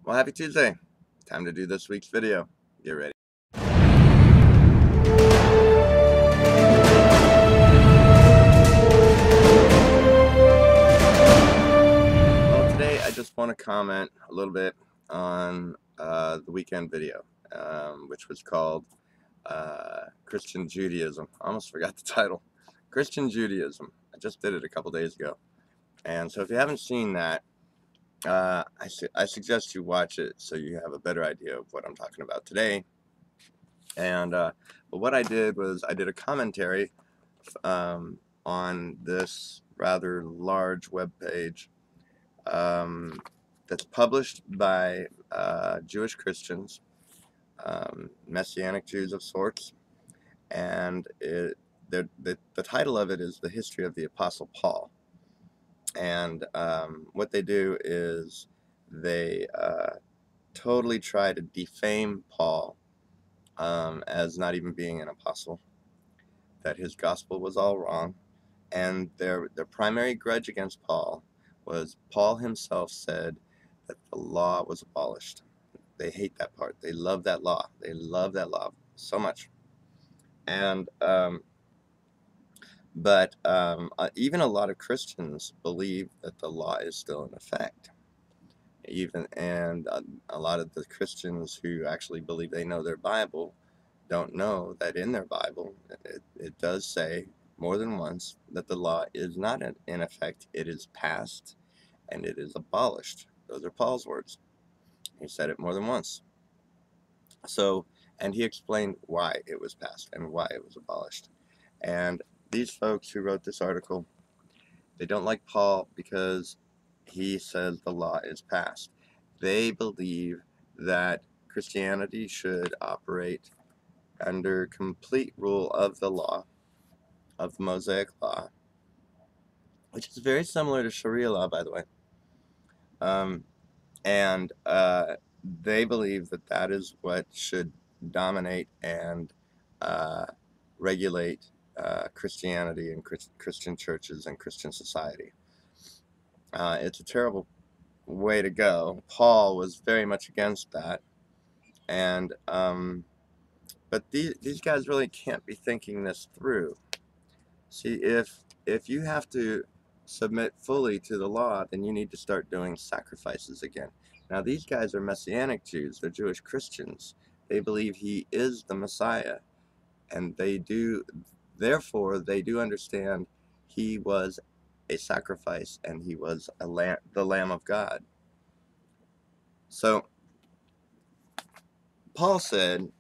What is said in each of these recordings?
Well, happy Tuesday. Time to do this week's video. Get ready. Well, today I just want to comment a little bit on the weekend video, which was called Christian Judaism. I almost forgot the title. Christian Judaism. I just did it a couple days ago. And so if you haven't seen that, I suggest you watch it so you have a better idea of what I'm talking about today. And but what I did was I did a commentary on this rather large web page that's published by Jewish Christians, Messianic Jews of sorts, and the title of it is The History of the Apostle Paul. And what they do is they totally try to defame Paul as not even being an apostle, that his gospel was all wrong, and their primary grudge against Paul was Paul himself said that the law was abolished. They hate that part. They love that law. They love that law so much. And even a lot of Christians believe that the law is still in effect. And a lot of the Christians who actually believe they know their Bible don't know that in their Bible it does say more than once that the law is not in effect. It is passed and it is abolished. Those are Paul's words. He said it more than once. So, and he explained why it was passed and why it was abolished. And these folks who wrote this article, they don't like Paul because he says the law is passed. They believe that Christianity should operate under complete rule of the law, of the Mosaic law, which is very similar to Sharia law, by the way. They believe that that is what should dominate and regulate Christianity and Christian churches and Christian society. It's a terrible way to go. Paul was very much against that, and but these guys really can't be thinking this through. See, if you have to submit fully to the law, then you need to start doing sacrifices again. Now, these guys are Messianic Jews. They're Jewish Christians. They believe he is the Messiah, and therefore, they do understand he was a sacrifice and he was the Lamb of God. So, Paul said,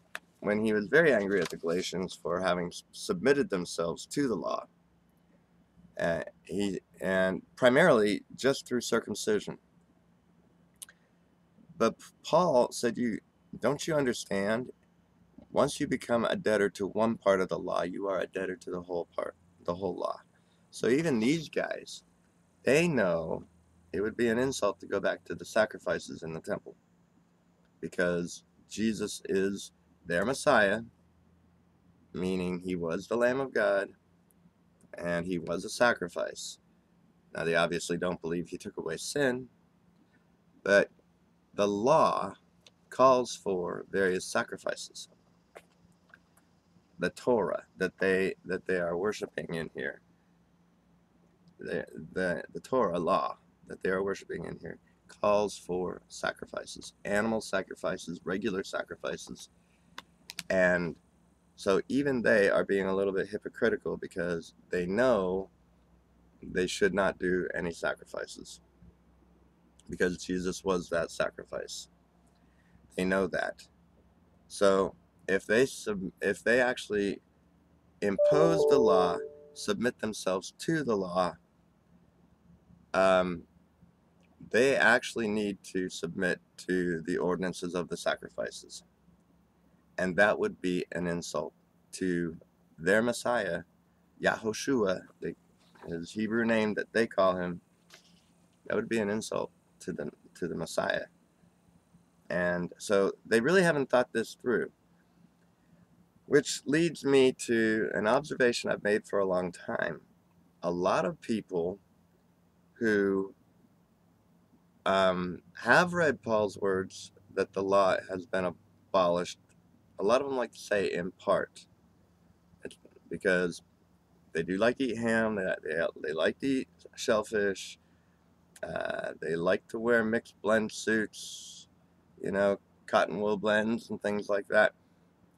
when he was very angry at the Galatians for having submitted themselves to the law, and primarily just through circumcision. But Paul said, don't you understand? Once you become a debtor to one part of the law, you are a debtor to the whole law. So even these guys, they know it would be an insult to go back to the sacrifices in the temple, because Jesus is their Messiah, meaning he was the Lamb of God, and he was a sacrifice. Now, they obviously don't believe he took away sin, but the law calls for various sacrifices. The Torah that they are worshiping in here, the Torah law that they are worshiping in here, calls for sacrifices, animal sacrifices, regular sacrifices, and so even they are being a little bit hypocritical because they know they should not do any sacrifices because Jesus was that sacrifice. They know that. So if they actually impose the law, submit themselves to the law, they actually need to submit to the ordinances of the sacrifices. And that would be an insult to their Messiah, Yahoshua, his Hebrew name that they call him. That would be an insult to the Messiah. And so they really haven't thought this through. Which leads me to an observation I've made for a long time. A lot of people who have read Paul's words that the law has been abolished. A lot of them like to say in part, because they do like to eat ham, they like to eat shellfish, they like to wear mixed blend suits, you know, cotton wool blends and things like that.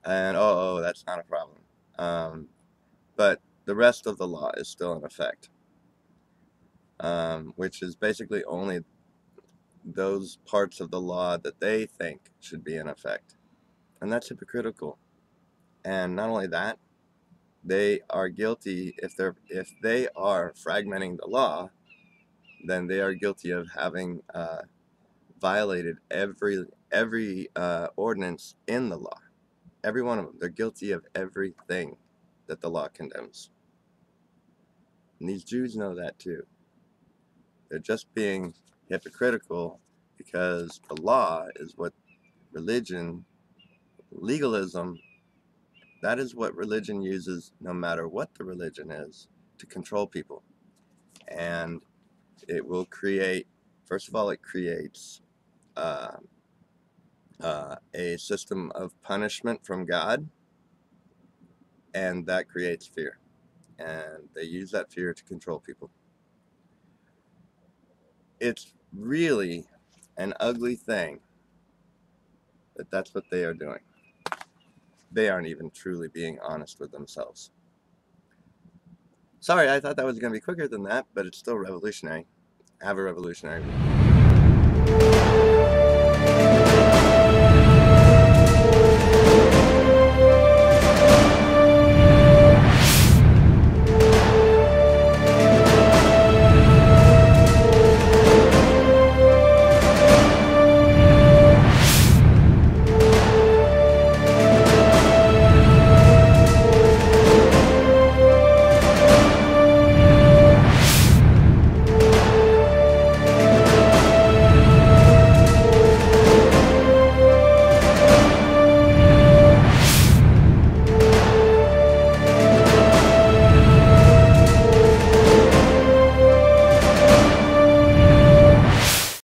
And that's not a problem. But the rest of the law is still in effect, which is basically only those parts of the law that they think should be in effect. And that's hypocritical. And not only that, they are guilty if they are fragmenting the law, then they are guilty of having violated every ordinance in the law. Every one of them. They're guilty of everything that the law condemns. And these Jews know that too. They're just being hypocritical because the law is what religion, legalism, that is what religion uses, no matter what the religion is, to control people. And it will create, first of all, it creates a system of punishment from God, and that creates fear. And they use that fear to control people. It's really an ugly thing that that's what they are doing. They aren't even truly being honest with themselves. Sorry, I thought that was going to be quicker than that, but it's still revolutionary. Have a revolutionary week.